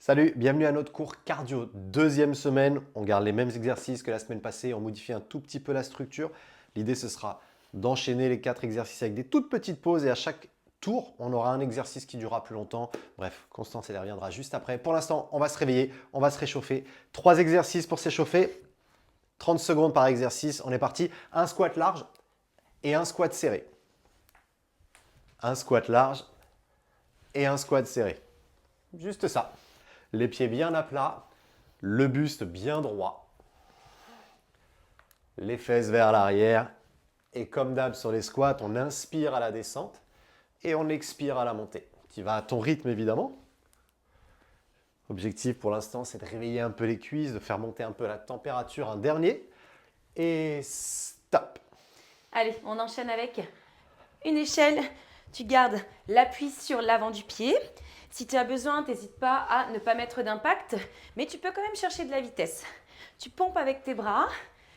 Salut, bienvenue à notre cours cardio. Deuxième semaine, on garde les mêmes exercices que la semaine passée, on modifie un tout petit peu la structure. L'idée, ce sera d'enchaîner les 4 exercices avec des toutes petites pauses et à chaque tour, on aura un exercice qui durera plus longtemps. Bref, Constance, elle reviendra juste après. Pour l'instant, on va se réveiller, on va se réchauffer. 3 exercices pour s'échauffer, 30 secondes par exercice. On est parti. Un squat large et un squat serré. Un squat large et un squat serré. Juste ça. Les pieds bien à plat, le buste bien droit, les fesses vers l'arrière. Et comme d'hab sur les squats, on inspire à la descente et on expire à la montée. Tu vas à ton rythme évidemment. Objectif pour l'instant, c'est de réveiller un peu les cuisses, de faire monter un peu la température. Un dernier. Et stop. Allez, on enchaîne avec une échelle. Tu gardes l'appui sur l'avant du pied. Si tu as besoin, n'hésite pas à ne pas mettre d'impact, mais tu peux quand même chercher de la vitesse. Tu pompes avec tes bras,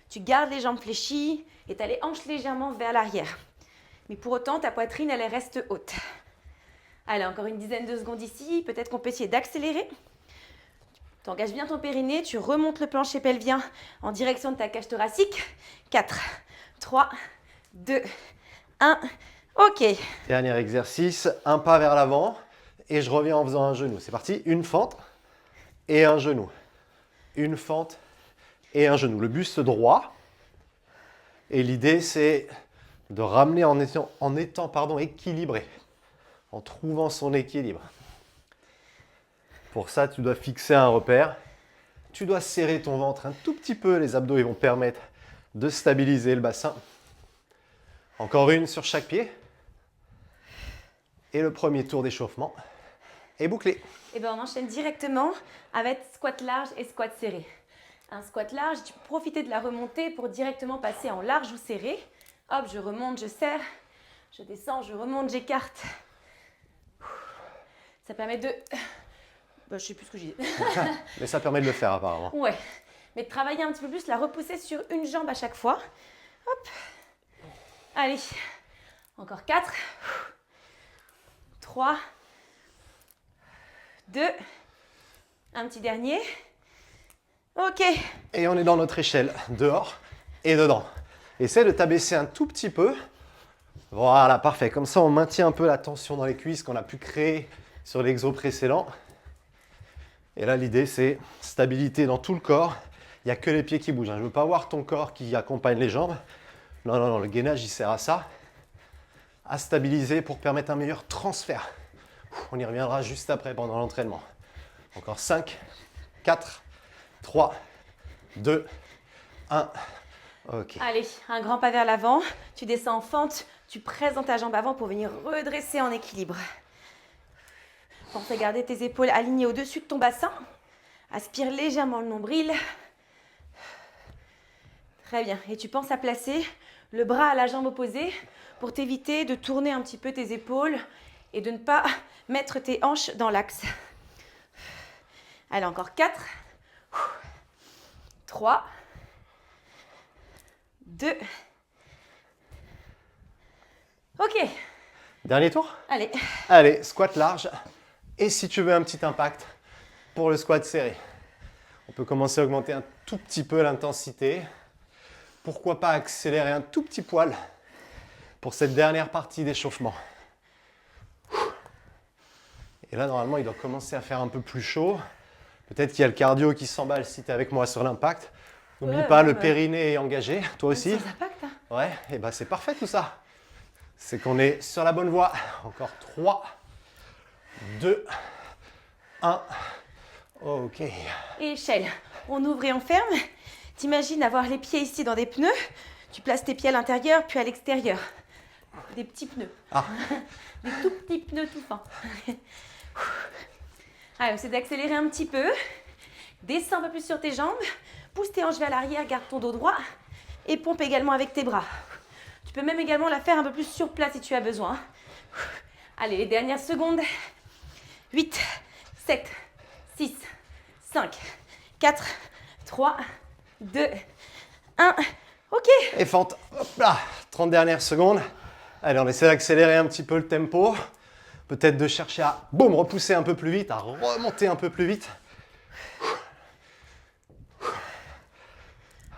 tu gardes les jambes fléchies et tu as les hanches légèrement vers l'arrière. Mais pour autant, ta poitrine, elle reste haute. Allez, encore une dizaine de secondes ici. Peut-être qu'on peut essayer d'accélérer. Tu engages bien ton périnée, tu remontes le plancher pelvien en direction de ta cage thoracique. 4, 3, 2, 1. Ok. Dernier exercice, un pas vers l'avant. Et je reviens en faisant un genou. C'est parti, une fente et un genou. Une fente et un genou. Le buste droit. Et l'idée, c'est de ramener en étant équilibré. En trouvant son équilibre. Pour ça, tu dois fixer un repère. Tu dois serrer ton ventre un tout petit peu. Les abdos ils vont permettre de stabiliser le bassin. Encore une sur chaque pied. Et le premier tour d'échauffement est bouclé. Et bien on enchaîne directement avec squat large et squat serré. Un squat large, tu peux profiter de la remontée pour directement passer en large ou serré. Hop, je remonte, je serre, je descends, je remonte, j'écarte. Ça permet de... je ne sais plus ce que j'ai dit. Mais ça permet de le faire apparemment. Ouais, mais de travailler un petit peu plus, la repousser sur une jambe à chaque fois. Hop. Allez, encore 4, 3, 2, un petit dernier. Ok. Et on est dans notre échelle, dehors et dedans. Essaie de t'abaisser un tout petit peu. Voilà, parfait. Comme ça, on maintient un peu la tension dans les cuisses qu'on a pu créer sur l'exo précédent. Et là, l'idée, c'est stabilité dans tout le corps. Il n'y a que les pieds qui bougent. Je ne veux pas voir ton corps qui accompagne les jambes. Non, non, non, le gainage, il sert à ça. À stabiliser pour permettre un meilleur transfert. On y reviendra juste après pendant l'entraînement. Encore 5, 4, 3, 2, 1. Ok. Allez, un grand pas vers l'avant. Tu descends en fente. Tu presses dans ta jambe avant pour venir redresser en équilibre. Pense à garder tes épaules alignées au-dessus de ton bassin. Aspire légèrement le nombril. Très bien. Et tu penses à placer le bras à la jambe opposée pour t'éviter de tourner un petit peu tes épaules et de ne pas mettre tes hanches dans l'axe. Allez, encore 4, 3, 2. Ok. Dernier tour. Allez. Allez, squat large. Et si tu veux un petit impact pour le squat serré, on peut commencer à augmenter un tout petit peu l'intensité. Pourquoi pas accélérer un tout petit poil pour cette dernière partie d'échauffement. Et là, normalement, il doit commencer à faire un peu plus chaud. Peut-être qu'il y a le cardio qui s'emballe si tu es avec moi sur l'impact. N'oublie pas, le périnée est engagé. Toi aussi. Sans impact, hein. Ouais, et ben c'est parfait tout ça. C'est qu'on est sur la bonne voie. Encore 3, 2, 1. Ok. Et échelle. On ouvre et on ferme. T'imagines avoir les pieds ici dans des pneus. Tu places tes pieds à l'intérieur puis à l'extérieur. Des petits pneus. Ah. Des tout petits pneus tout fins. Allez, essaie d'accélérer un petit peu. Descends un peu plus sur tes jambes. Pousse tes hanches vers l'arrière, garde ton dos droit. Et pompe également avec tes bras. Tu peux même également la faire un peu plus sur place si tu as besoin. Allez, les dernières secondes. 8, 7, 6, 5, 4, 3, 2, 1. Ok. Et fente. Hop là. 30 dernières secondes. Allez, on essaie d'accélérer un petit peu le tempo Peut-être de chercher à, boum, repousser un peu plus vite, à remonter un peu plus vite.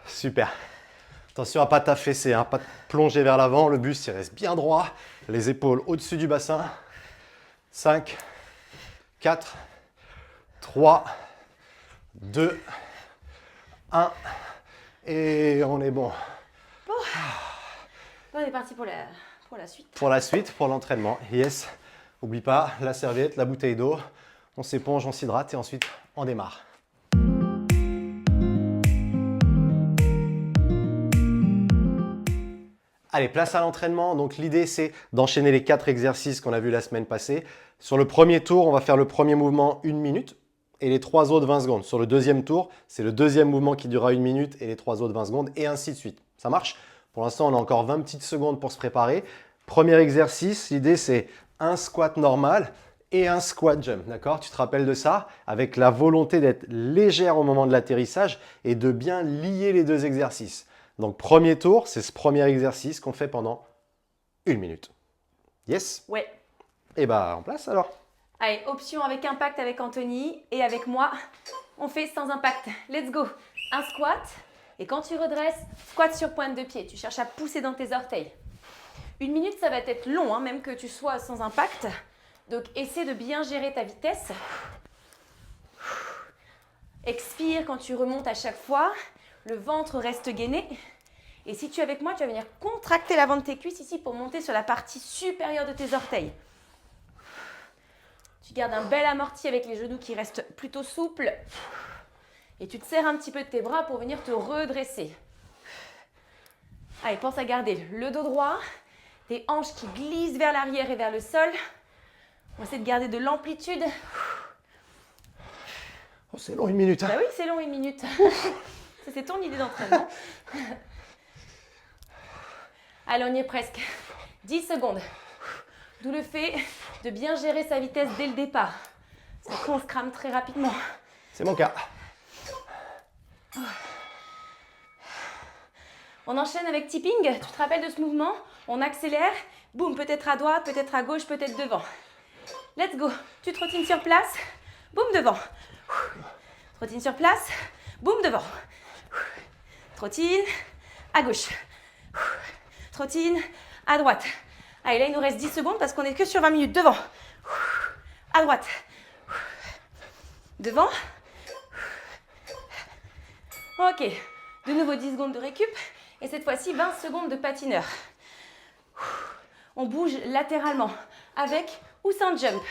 Super. Attention à ne pas t'affaisser, hein, pas te plonger vers l'avant. Le buste, il reste bien droit. Les épaules au-dessus du bassin. 5, 4, 3, 2, 1. Et on est bon. On est parti pour la suite. Pour la suite, pour l'entraînement. Yes. N'oublie pas la serviette, la bouteille d'eau. On s'éponge, on s'hydrate et ensuite on démarre. Allez, place à l'entraînement. Donc l'idée, c'est d'enchaîner les 4 exercices qu'on a vus la semaine passée. Sur le premier tour, on va faire le premier mouvement 1 minute et les 3 autres 20 secondes. Sur le deuxième tour, c'est le deuxième mouvement qui durera 1 minute et les 3 autres 20 secondes et ainsi de suite. Ça marche? Pour l'instant, on a encore 20 petites secondes pour se préparer. Premier exercice, l'idée, c'est un squat normal et un squat jump. D'accord? Tu te rappelles de ça? Avec la volonté d'être légère au moment de l'atterrissage et de bien lier les deux exercices. Donc, premier tour, c'est ce premier exercice qu'on fait pendant 1 minute. Yes? Ouais. Et bah, en place alors. Allez, option avec impact avec Anthony et avec moi, on fait sans impact. Let's go. Un squat. Et quand tu redresses, squat sur pointe de pied. Tu cherches à pousser dans tes orteils. 1 minute, ça va être long, hein, même que tu sois sans impact. Donc, essaie de bien gérer ta vitesse. Expire quand tu remontes à chaque fois. Le ventre reste gainé. Et si tu es avec moi, tu vas venir contracter l'avant de tes cuisses ici pour monter sur la partie supérieure de tes orteils. Tu gardes un bel amorti avec les genoux qui restent plutôt souples. Et tu te serres un petit peu de tes bras pour venir te redresser. Allez, pense à garder le dos droit, tes hanches qui glissent vers l'arrière et vers le sol. On essaie de garder de l'amplitude. Oh, c'est long 1 minute. Hein. Bah oui, c'est long 1 minute. Ça, c'est ton idée d'entraînement. Allez, on y est presque. 10 secondes. D'où le fait de bien gérer sa vitesse dès le départ. Parce qu'on se crame très rapidement. C'est mon cas. On enchaîne avec tipping. Tu te rappelles de ce mouvement? On accélère. Boum, peut-être à droite, peut-être à gauche, peut-être devant. Let's go. Tu trottines sur place. Boum, devant. Trottine sur place. Boum, devant. Trottine à gauche. Trottine à droite. Allez, là, il nous reste 10 secondes parce qu'on n'est que sur 20 minutes. Devant. À droite. Devant. Ok. De nouveau 10 secondes de récup. Et cette fois-ci, 20 secondes de patineur. On bouge latéralement avec ou sans jump.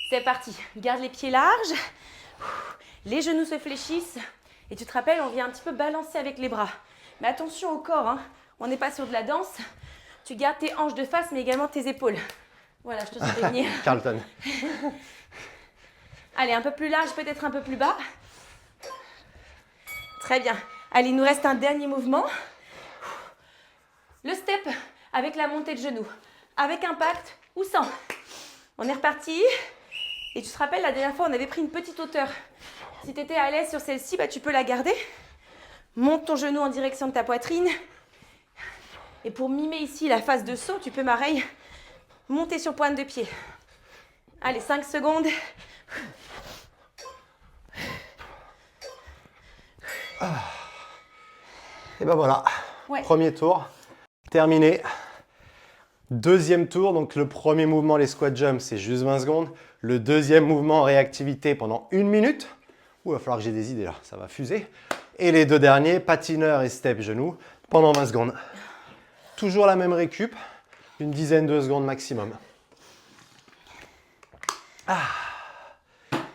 C'est parti. Garde les pieds larges. Les genoux se fléchissent. Et tu te rappelles, on vient un petit peu balancer avec les bras. Mais attention au corps, hein. On n'est pas sur de la danse. Tu gardes tes hanches de face, mais également tes épaules. Voilà, je te sens venir. Carlton. Allez, un peu plus large, peut-être un peu plus bas. Très bien. Allez, il nous reste un dernier mouvement. Le step avec la montée de genoux. Avec impact ou sans. On est reparti. Et tu te rappelles, la dernière fois, on avait pris une petite hauteur. Si tu étais à l'aise sur celle-ci, bah, tu peux la garder. Monte ton genou en direction de ta poitrine. Et pour mimer ici la phase de saut, tu peux pareil monter sur pointe de pied. Allez, 5 secondes. Et ben voilà. Ouais. Premier tour. Terminé. Deuxième tour, donc le premier mouvement, les squat jumps, c'est juste 20 secondes. Le deuxième mouvement, réactivité pendant 1 minute. Ouh, il va falloir que j'ai des idées là, ça va fuser. Et les deux derniers, patineur et step genou, pendant 20 secondes. Toujours la même récup, une dizaine de secondes maximum.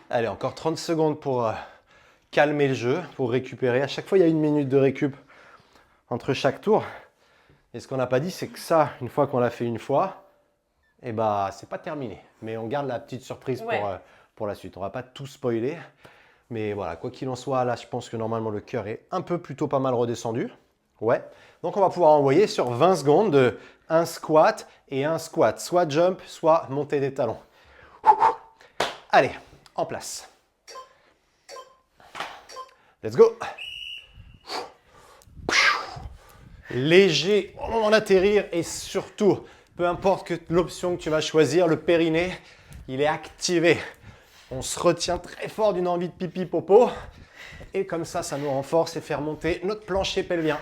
Allez, encore 30 secondes pour calmer le jeu, pour récupérer. À chaque fois, il y a 1 minute de récup entre chaque tour. Et ce qu'on n'a pas dit, c'est que ça, une fois qu'on l'a fait une fois, eh ben, c'est pas terminé. Mais on garde la petite surprise pour la suite. On va pas tout spoiler. Mais voilà, quoi qu'il en soit, là, je pense que normalement, le cœur est un peu plutôt pas mal redescendu. Ouais. Donc, on va pouvoir envoyer sur 20 secondes de un squat et un squat. Soit jump, soit montée des talons. Allez, en place. Let's go. Léger au moment d'atterrir et surtout Peu importe l'option que tu vas choisir, le périnée, il est activé. On se retient très fort d'une envie de pipi popo. Et comme ça nous renforce et fait remonter notre plancher pelvien.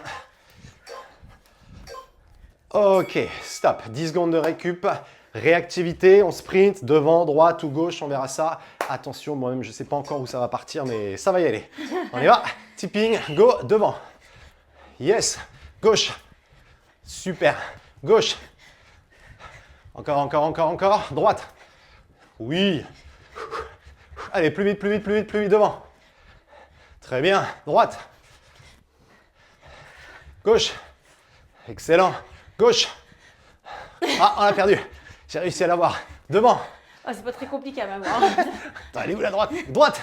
Ok, stop. 10 secondes de récup. Réactivité, on sprint, devant, droite ou gauche, on verra ça. Attention, moi-même, je ne sais pas encore où ça va partir, mais ça va y aller. On y va. Tipping, go, devant. Yes, gauche. Super. Gauche. Encore, encore, encore, encore. Droite. Oui. Allez, plus vite, plus vite, plus vite, plus vite, devant. Très bien. Droite. Gauche. Excellent. Gauche. Ah, on l'a perdu. J'ai réussi à l'avoir. Devant. Oh, c'est pas très compliqué à m'avoir. Attends, elle est où la droite? Droite.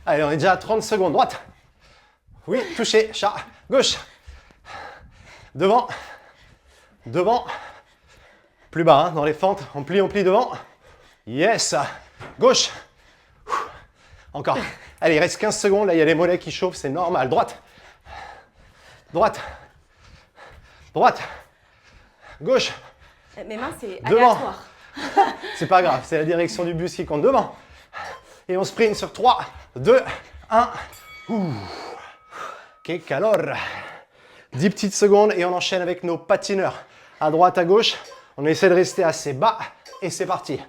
Allez, on est déjà à 30 secondes. Droite. Oui, touché. Chat. Gauche. Devant. Devant. Plus bas, hein, dans les fentes. On plie devant. Yes. Gauche. Encore. Allez, il reste 15 secondes. Là, il y a les mollets qui chauffent. C'est normal. Droite. Droite. Droite. Gauche. Mes mains, c'est Devant. aléatoire. C'est pas grave. C'est la direction du bus qui compte. Devant. Et on sprint sur 3, 2, 1. Que calor. 10 petites secondes et on enchaîne avec nos patineurs. À droite, à gauche. On essaie de rester assez bas et c'est parti.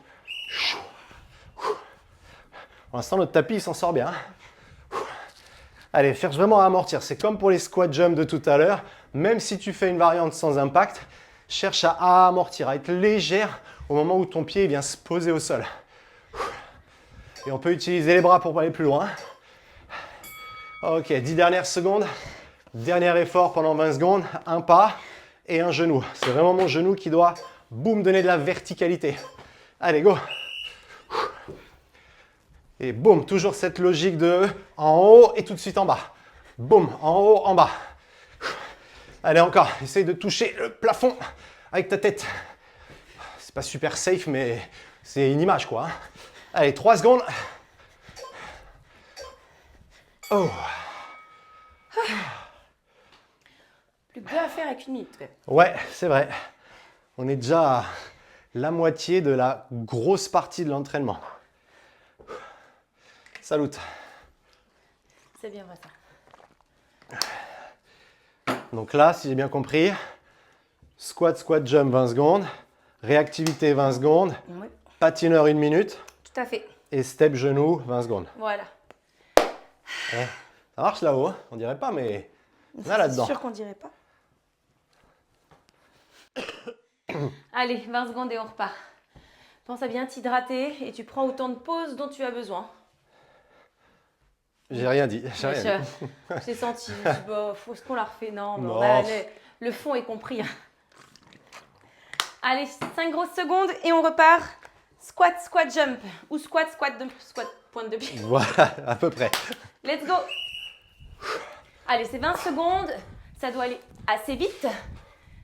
Pour l'instant, notre tapis, il s'en sort bien. Allez, cherche vraiment à amortir. C'est comme pour les squat jump de tout à l'heure. Même si tu fais une variante sans impact, cherche à amortir, à être légère au moment où ton pied vient se poser au sol. Et on peut utiliser les bras pour aller plus loin. Ok, 10 dernières secondes. Dernier effort pendant 20 secondes. Un pas et un genou. C'est vraiment mon genou qui doit, boum, donner de la verticalité. Allez, go. Et boum, toujours cette logique de en haut et tout de suite en bas. Boum, en haut, en bas. Allez, encore. Essaye de toucher le plafond avec ta tête. C'est pas super safe, mais c'est une image, quoi. Allez, 3 secondes. Oh. Plus que deux à faire avec 1 minute. Ouais, c'est vrai. On est déjà à la moitié de la grosse partie de l'entraînement. Salut. C'est bien vrai ça. Donc là, si j'ai bien compris, squat, squat, jump 20 secondes, réactivité 20 secondes, Oui, patineur 1 minute tout à fait. et step genou 20 secondes. Voilà. Ouais. Ça marche là-haut, hein, on dirait pas, mais on a là-dedans. C'est sûr qu'on dirait pas. Allez, 20 secondes et on repart. Pense à bien t'hydrater et tu prends autant de pauses dont tu as besoin. J'ai rien dit, j'ai rien dit. J'ai senti, je dis, bah, est-ce qu'on la refait? Non, mais Non. on a le fond est compris. Allez, 5 grosses secondes et on repart. Squat, squat, jump. Ou squat, squat, pointe de pied. Voilà, à peu près. Let's go. Allez, c'est 20 secondes. Ça doit aller assez vite.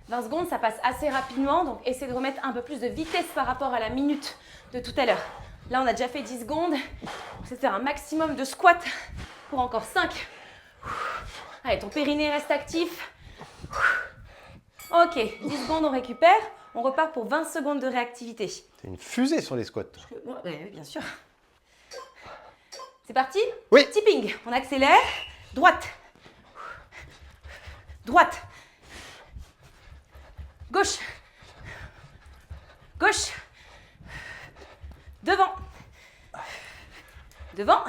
20 secondes, ça passe assez rapidement. Donc, essaie de remettre un peu plus de vitesse par rapport à la minute de tout à l'heure. Là, on a déjà fait 10 secondes. On essaie de faire un maximum de squat pour encore 5. Allez, ton périnée reste actif. Ok, 10 secondes, on récupère. On repart pour 20 secondes de réactivité. C'est une fusée sur les squats. Oui, bien sûr. C'est parti? Oui. Tipping. On accélère. Droite. Droite. Gauche. Gauche. Devant. Devant.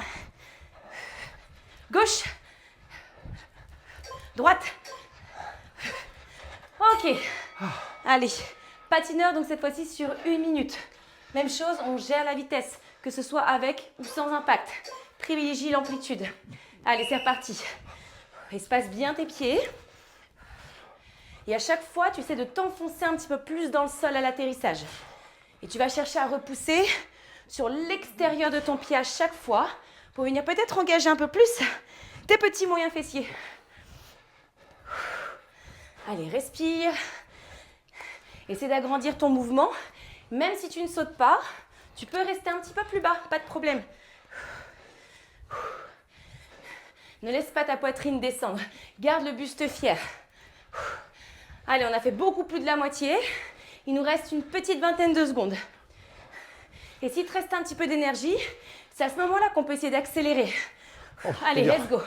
Gauche. Droite. Ok. Allez. Patineur, donc cette fois-ci sur 1 minute. Même chose, on gère la vitesse, que ce soit avec ou sans impact. Privilégie l'amplitude. Allez, c'est reparti. Espace bien tes pieds. Et à chaque fois, tu essaies de t'enfoncer un petit peu plus dans le sol à l'atterrissage. Et tu vas chercher à repousser sur l'extérieur de ton pied à chaque fois pour venir peut-être engager un peu plus tes petits moyens fessiers. Allez, respire. Essaie d'agrandir ton mouvement. Même si tu ne sautes pas, tu peux rester un petit peu plus bas, pas de problème. Ne laisse pas ta poitrine descendre. Garde le buste fier. Allez, on a fait beaucoup plus de la moitié. Il nous reste une petite vingtaine de secondes. Et s'il te reste un petit peu d'énergie, c'est à ce moment-là qu'on peut essayer d'accélérer. Oh, Allez, c'est dur. let's go.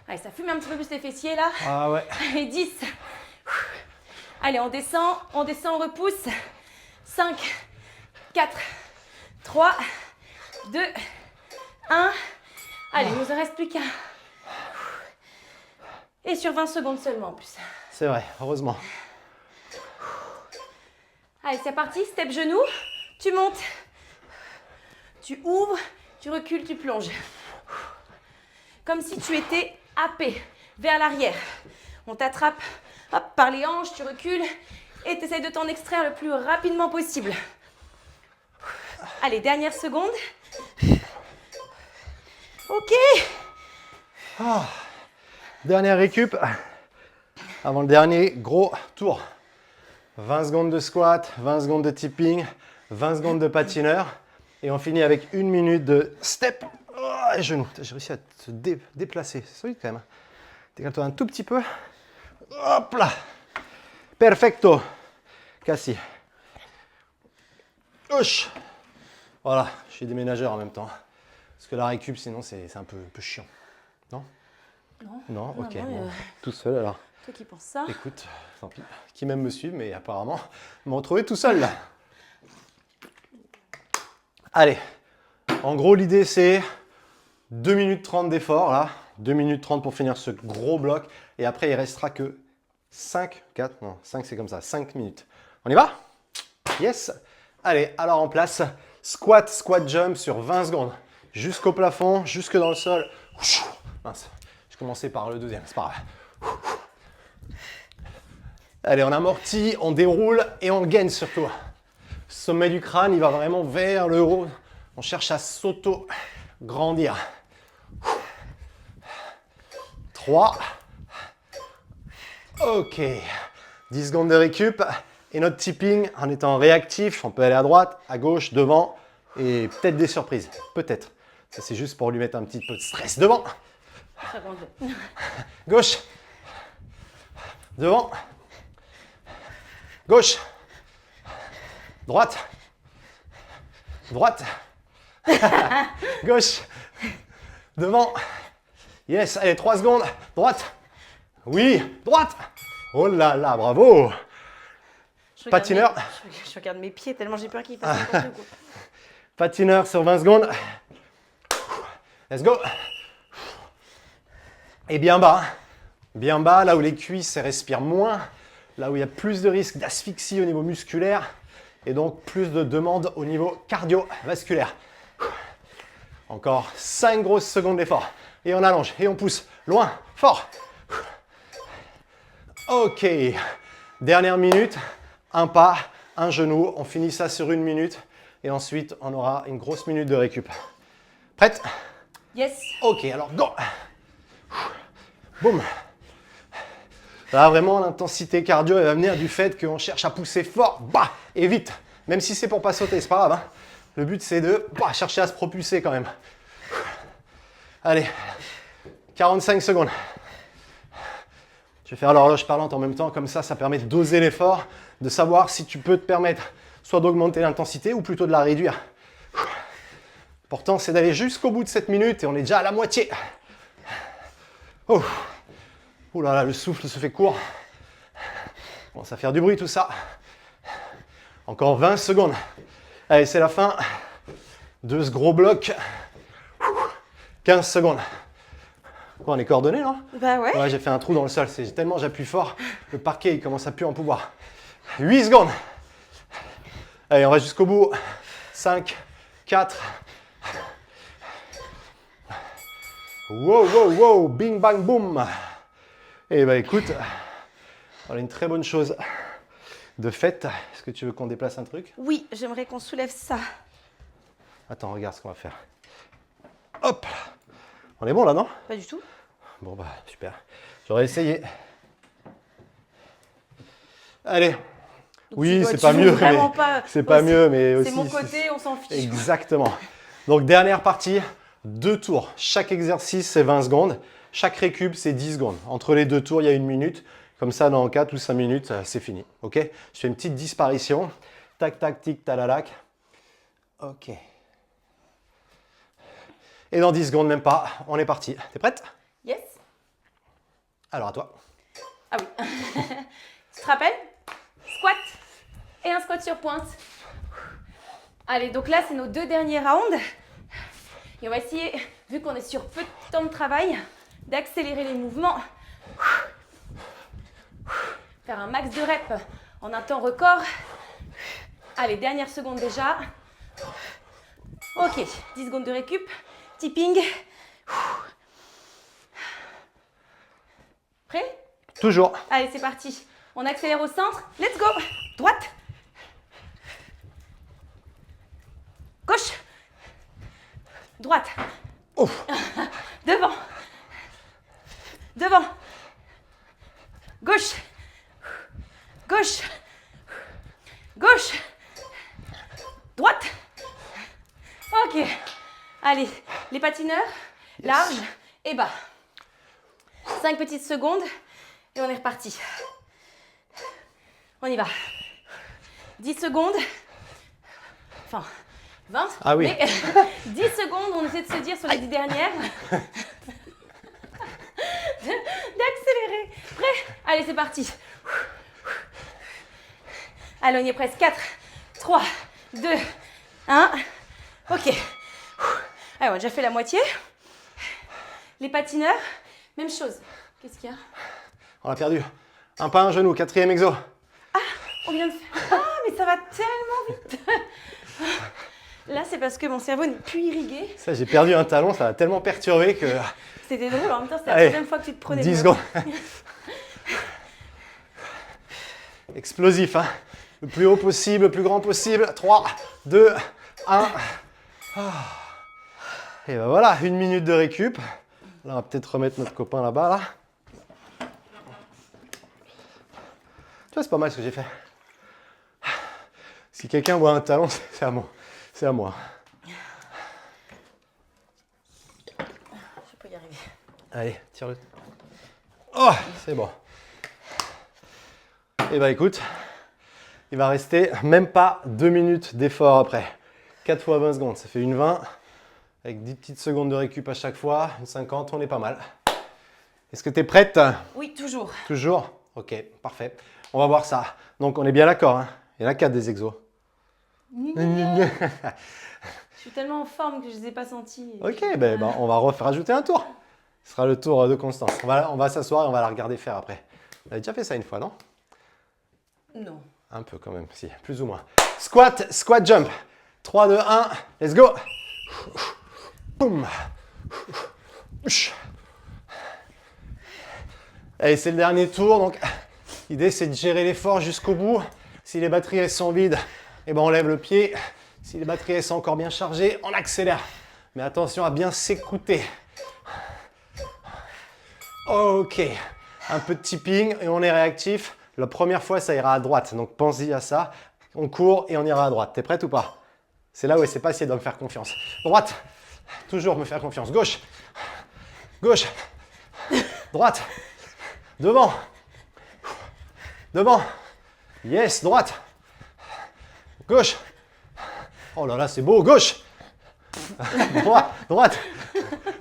Allez, ça fume un petit peu plus les fessiers là. Ah ouais. Allez, 10. Allez, on descend, on repousse. 5, 4, 3, 2, 1. Allez, il nous en reste plus qu'un. Et sur 20 secondes seulement en plus. C'est vrai, heureusement. Allez, c'est parti. Step genou. Tu montes. Tu ouvres, tu recules, tu plonges. Comme si tu étais happé vers l'arrière. On t'attrape hop, par les hanches, tu recules et tu essaies de t'en extraire le plus rapidement possible. Allez, dernière seconde. Ok. Ah. Dernière récup avant le dernier gros tour. 20 secondes de squat, 20 secondes de tipping, 20 secondes de patineur. Et on finit avec 1 minute de step et genou. J'ai réussi à te déplacer. C'est solide quand même. Décale-toi un tout petit peu. Hop là. Perfecto. Cassi. Hush. Voilà, je suis déménageur en même temps. Parce que la récup, sinon, c'est un peu chiant. Non? Non, ok. non, Bon, tout seul alors. Toi qui penses ça. Écoute, tant pis. Qui même me suivent, mais apparemment, me retrouver tout seul là. Allez. En gros, l'idée, c'est 2 minutes 30 d'effort là. 2 minutes 30 pour finir ce gros bloc. Et après, il restera que 5 c'est comme ça, 5 minutes. On y va? Yes. Allez, alors en place, squat, squat jump sur 20 secondes. Jusqu'au plafond, jusque dans le sol. Mince, je commençais par le deuxième, c'est pas grave. Allez, on amortit, on déroule et on gaine surtout. Sommet du crâne, il va vraiment vers le haut. On cherche à s'auto-grandir. 3. Ok. 10 secondes de récup. Et notre tipping, en étant réactif, on peut aller à droite, à gauche, devant. Et peut-être des surprises. Peut-être. Ça, c'est juste pour lui mettre un petit peu de stress. Devant. Gauche. Devant. Gauche. Droite. Droite. Gauche. Devant. Yes. Allez, 3 secondes. Droite. Oui. Droite. Oh là là, bravo. Patineur. Je regarde mes pieds tellement j'ai peur qu'il fasse n'importe quoi. Patineur sur 20 secondes. Let's go. Et bien bas. Bien bas, là où les cuisses respirent moins. Là où il y a plus de risque d'asphyxie au niveau musculaire. Et donc plus de demandes au niveau cardiovasculaire. Encore 5 grosses secondes d'effort. Et on allonge. Et on pousse. Loin. Fort. Ok. Dernière minute. Un pas, un genou. On finit ça sur 1 minute. Et ensuite, on aura une grosse minute de récup. Prête? Yes. Ok, alors go. Boum. Là, vraiment, l'intensité cardio, elle va venir du fait qu'on cherche à pousser fort, bah, et vite. Même si c'est pour pas sauter, c'est pas grave. Hein. Le but, c'est de chercher à se propulser quand même. Allez, 45 secondes. Je vais faire l'horloge parlante en même temps, comme ça permet de doser l'effort, de savoir si tu peux te permettre soit d'augmenter l'intensité ou plutôt de la réduire. L'important, c'est d'aller jusqu'au bout de cette minute et on est déjà à la moitié. Oh. Ouh là là, le souffle se fait court. Bon, ça va faire du bruit tout ça. Encore 20 secondes. Allez, c'est la fin de ce gros bloc. 15 secondes. Quoi, on est coordonnés, non? Bah ouais. Ouais, j'ai fait un trou dans le sol. C'est tellement j'appuie fort, le parquet il commence à plus en pouvoir. 8 secondes. Allez, on va jusqu'au bout. 5, 4. Wow, wow, wow, bing, bang, boum. Et bah écoute, on a une très bonne chose de fait. Est-ce que tu veux qu'on déplace un truc? Oui, j'aimerais qu'on soulève ça. Attends, regarde ce qu'on va faire. Hop. On est bon là, non? Pas du tout. Bon bah super. J'aurais essayé. Allez. Donc, Oui, tu c'est tu pas veux mieux, vraiment mais pas. c'est pas Ouais, mieux, mais aussi. C'est mon côté, on s'en fiche. Exactement. Donc dernière partie, 2 tours. Chaque exercice c'est 20 secondes. Chaque récup c'est 10 secondes. Entre les 2 tours, il y a 1 minute. Comme ça, dans 4 ou 5 minutes, c'est fini. Ok? Je fais une petite disparition. Tac, tac, tic, talalac. Ok. Et dans 10 secondes, même pas, on est parti. T'es prête? Yes. Alors à toi. Ah oui. Tu te rappelles? Squat et un squat sur pointe. Allez, donc là, c'est nos 2 derniers rounds. Et on va essayer, vu qu'on est sur peu de temps de travail, d'accélérer les mouvements. Faire un max de reps en un temps record. Allez, dernière seconde déjà. Ok, 10 secondes de récup. Tipping. Prêt? Toujours. Allez, c'est parti. On accélère au centre. Let's go. Droite. Gauche. Droite. Ouf. Devant. Devant. Gauche. Gauche. Gauche. Droite. Ok. Allez, les patineurs, large et bas. 5 petites secondes et on est reparti. On y va. 10 secondes. Enfin, 20. Ah oui. Mais 10 secondes, on essaie de se dire sur les 10 dernières. D'accélérer. Prêt? Allez, c'est parti. Allez, on y est presque. 4, 3, 2, 1. Ok. Allez, on a déjà fait la moitié. Les patineurs, même chose. Qu'est-ce qu'il y a? On a perdu. Un pas, un genou, 4e exo. On vient de faire... Ah, mais ça va tellement vite. Là, c'est parce que mon cerveau n'est plus irrigué. Ça, j'ai perdu un talon, ça m'a tellement perturbé que... C'était drôle, en même temps, c'était la Allez, deuxième fois que tu te prenais 10 le secondes. Explosif, hein. Le plus haut possible, le plus grand possible. 3, 2, 1. Et ben voilà, 1 minute de récup. Là, on va peut-être remettre notre copain là-bas, là. Tu vois, c'est pas mal ce que j'ai fait. Si quelqu'un voit un talon, c'est à moi. C'est à moi. Je peux y arriver. Allez, tire-le. Oh, c'est bon. Et bah écoute, il va rester même pas 2 minutes d'effort après. 4 fois 20 secondes, ça fait une 20. Avec 10 petites secondes de récup à chaque fois, une 50, on est pas mal. Est-ce que tu es prête? Oui, toujours. Toujours? Ok, parfait. On va voir ça. Donc on est bien d'accord, hein? Il y en a 4 des exos. Je suis tellement en forme que je ne les ai pas sentis. Ok, ben, on va rajouter un tour. Ce sera le tour de Constance. On va s'asseoir et on va la regarder faire après. On avait déjà fait ça une fois, non? Non. Un peu quand même, si, plus ou moins. Squat, squat jump. 3, 2, 1, let's go. Boum. Allez, c'est le dernier tour, donc l'idée c'est de gérer l'effort jusqu'au bout. Si les batteries elles sont vides, eh ben, on lève le pied. Si les batteries elles sont encore bien chargées, on accélère. Mais attention à bien s'écouter. Ok, un peu de tipping et on est réactif. La première fois, ça ira à droite, donc pense-y à ça. On court et on ira à droite. T'es prête ou pas? C'est là où elle sait pas si elle doit me faire confiance. Droite, toujours me faire confiance. Gauche, gauche, droite, devant, devant. Yes, droite, gauche. Oh là là, c'est beau, gauche, droite, droite,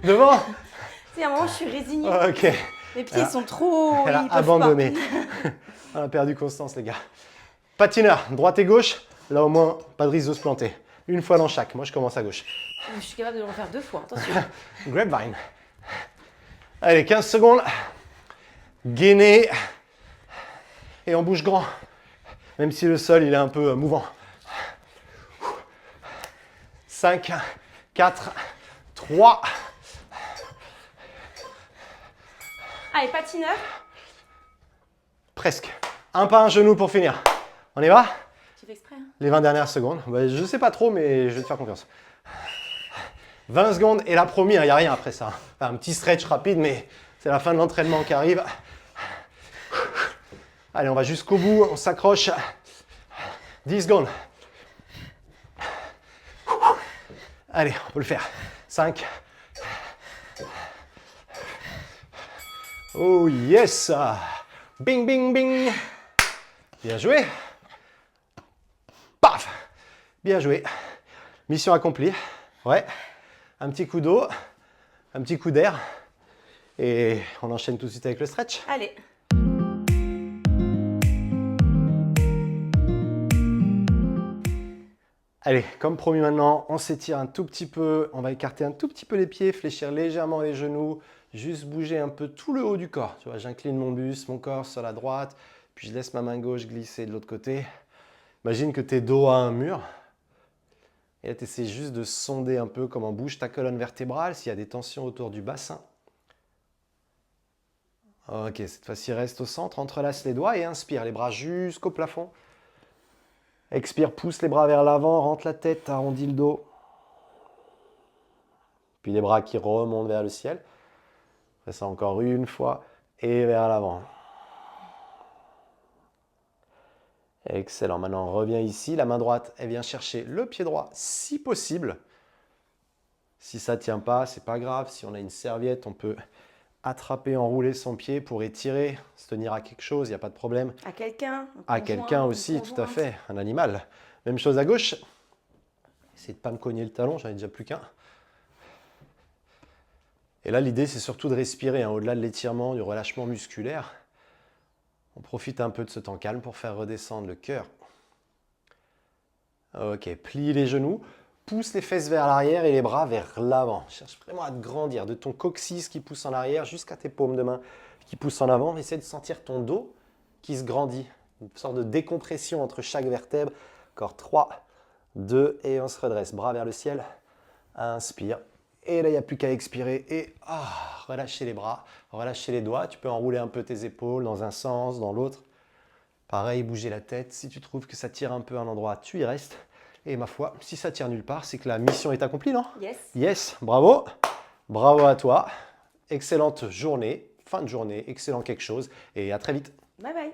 devant. Tu sais, à un moment, je suis résignée. Ok. Mes pieds sont trop... Elle a ils peuvent abandonné. pas. On a perdu Constance, les gars. Patineur, droite et gauche. Là, au moins, pas de risque de se planter. Une fois dans chaque. Moi, je commence à gauche. Je suis capable de le refaire 2 fois, attention. Grapevine. Allez, 15 secondes. Gainé. Et on bouge grand. Même si le sol, il est un peu mouvant. 5, 4, 3. Allez, patineur. Presque. Un pas, un genou pour finir. On y va? J'ai fait exprès, hein. Les 20 dernières secondes. Bah, je sais pas trop, mais je vais te faire confiance. 20 secondes et la promis, il n'y a rien après ça. Enfin, un petit stretch rapide, mais c'est la fin de l'entraînement qui arrive. Allez, on va jusqu'au bout, on s'accroche. 10 secondes. Allez, on peut le faire. 5. Oh yes! Bing, bing, bing. Bien joué. Paf. Bien joué. Mission accomplie. Ouais. Un petit coup d'eau, un petit coup d'air. Et on enchaîne tout de suite avec le stretch. Allez. Allez, comme promis maintenant, on s'étire un tout petit peu. On va écarter un tout petit peu les pieds, fléchir légèrement les genoux. Juste bouger un peu tout le haut du corps. Tu vois, j'incline mon buste, mon corps sur la droite. Puis je laisse ma main gauche glisser de l'autre côté. Imagine que tu es dos à un mur. Et là, tu essaies juste de sonder un peu comment bouge ta colonne vertébrale, s'il y a des tensions autour du bassin. Ok, cette fois-ci, reste au centre, entrelace les doigts et inspire, les bras jusqu'au plafond. Expire, pousse les bras vers l'avant, rentre la tête, arrondis le dos. Puis les bras qui remontent vers le ciel. Fais ça encore une fois et vers l'avant. Excellent. Maintenant, on revient ici. La main droite, elle vient chercher le pied droit si possible. Si ça ne tient pas, c'est pas grave. Si on a une serviette, on peut attraper, enrouler son pied pour étirer, se tenir à quelque chose, il n'y a pas de problème. À quelqu'un. À quelqu'un aussi, tout à fait. Un animal. Même chose à gauche. Essayez de ne pas me cogner le talon, j'en ai déjà plus qu'un. Et là, l'idée, c'est surtout de respirer, hein, au-delà de l'étirement, du relâchement musculaire. On profite un peu de ce temps calme pour faire redescendre le cœur. Ok, plie les genoux, pousse les fesses vers l'arrière et les bras vers l'avant. Cherche vraiment à te grandir, de ton coccyx qui pousse en arrière jusqu'à tes paumes de main qui poussent en avant. Essaie de sentir ton dos qui se grandit. Une sorte de décompression entre chaque vertèbre. Encore 3, 2, et on se redresse. Bras vers le ciel. Inspire. Et là, il n'y a plus qu'à expirer et relâcher les bras, relâcher les doigts. Tu peux enrouler un peu tes épaules dans un sens, dans l'autre. Pareil, bouger la tête. Si tu trouves que ça tire un peu à un endroit, tu y restes. Et ma foi, si ça tire nulle part, c'est que la mission est accomplie, non? Yes. Yes, bravo. Bravo à toi. Excellente journée, fin de journée, excellent quelque chose. Et à très vite. Bye bye.